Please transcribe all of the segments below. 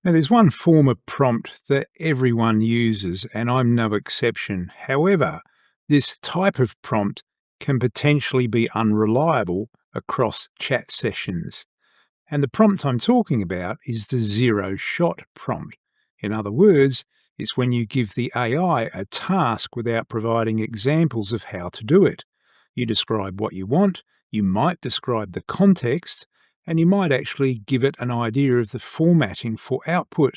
Now, there's one form of prompt that everyone uses, and I'm no exception. However, this type of prompt can potentially be unreliable across chat sessions. And the prompt I'm talking about is the zero shot prompt. In other words, it's when you give the AI a task without providing examples of how to do it. You describe what you want, you might describe the context, and you might actually give it an idea of the formatting for output.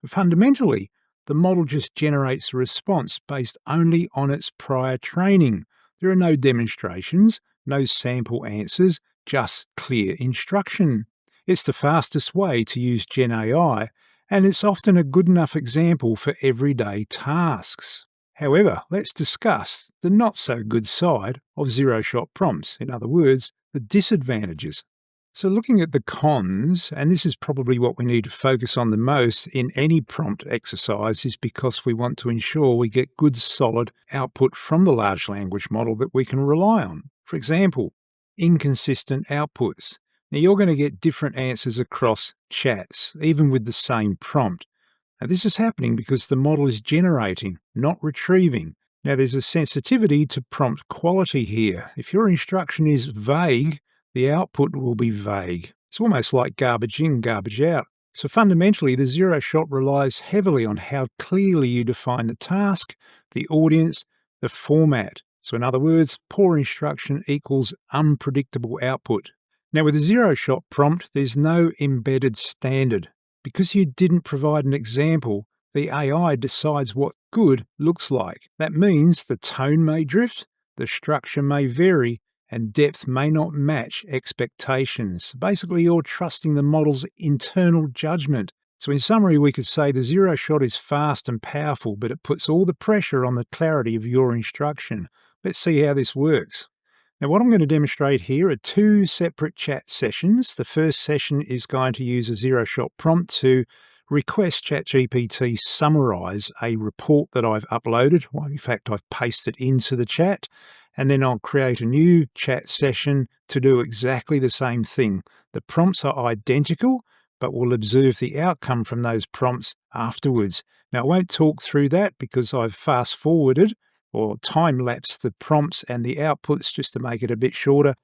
But fundamentally, the model just generates a response based only on its prior training. There are no demonstrations, no sample answers, just clear instruction. It's the fastest way to use Gen AI, and it's often a good enough example for everyday tasks. However, let's discuss the not so good side of zero shot prompts, in other words, the disadvantages. So, looking at the cons, and this is probably what we need to focus on the most in any prompt exercise, is because we want to ensure we get good solid output from the large language model that we can rely on. For example, inconsistent outputs. Now, you're going to get different answers across chats, even with the same prompt. Now, this is happening because the model is generating, not retrieving. Now, there's a sensitivity to prompt quality here. If your instruction is vague, the output will be vague. It's almost like garbage in, garbage out. So fundamentally, the zero shot relies heavily on how clearly you define the task, the audience, the format. So in other words, poor instruction equals unpredictable output. Now, with a zero-shot prompt, there's no embedded standard. Because you didn't provide an example, the AI decides what good looks like. That means the tone may drift, the structure may vary, and depth may not match expectations. Basically, you're trusting the model's internal judgment. So in summary, we could say the zero-shot is fast and powerful, but it puts all the pressure on the clarity of your instruction. Let's see how this works. Now, what I'm going to demonstrate here are two separate chat sessions. The first session is going to use a zero-shot prompt to request ChatGPT summarize a report that I've uploaded. Well, in fact, I've pasted into the chat, and then I'll create a new chat session to do exactly the same thing. The prompts are identical, but we'll observe the outcome from those prompts afterwards. Now, I won't talk through that because I've fast-forwarded or time-lapse the prompts and the outputs just to make it a bit shorter.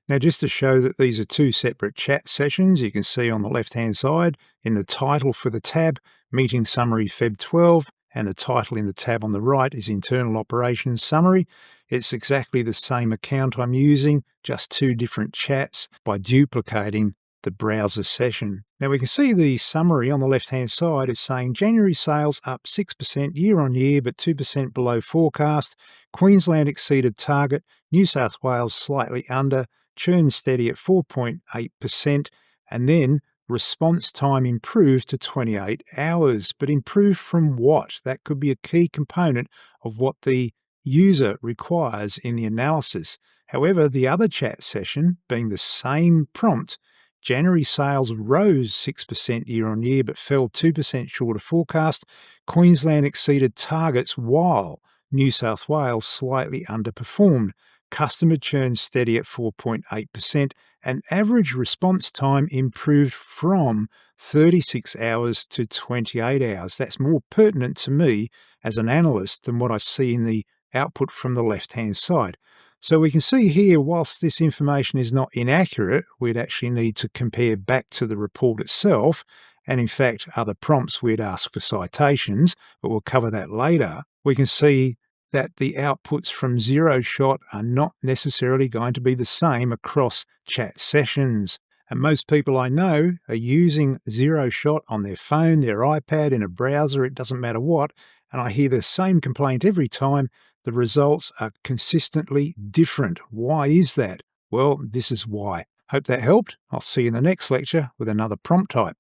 Now, just to show that these are two separate chat sessions, you can see on the left-hand side in the title for the tab, Meeting Summary Feb 12, and the title in the tab on the right is Internal Operations Summary. It's exactly the same account I'm using, just two different chats by duplicating the browser session. Now we can see the summary on the left-hand side is saying January sales up 6% year on year, but 2% below forecast. Queensland exceeded target, New South Wales slightly under, churn steady at 4.8%, and then response time improved to 28 hours. But improved from what? That could be a key component of what the user requires in the analysis. However, the other chat session, being the same prompt, January sales rose 6% year on year but fell 2% short of forecast. Queensland exceeded targets while New South Wales slightly underperformed. Customer churn steady at 4.8%, and average response time improved from 36 hours to 28 hours. That's more pertinent to me as an analyst than what I see in the output from the left-hand side. So we can see here, whilst this information is not inaccurate, we'd actually need to compare back to the report itself, and in fact, other prompts we'd ask for citations, but we'll cover that later. We can see that the outputs from zero shot are not necessarily going to be the same across chat sessions. And most people I know are using zero shot on their phone, their iPad, in a browser, it doesn't matter what, and I hear the same complaint every time. The results are consistently different. Why is that? Well, this is why. Hope that helped. I'll see you in the next lecture with another prompt type.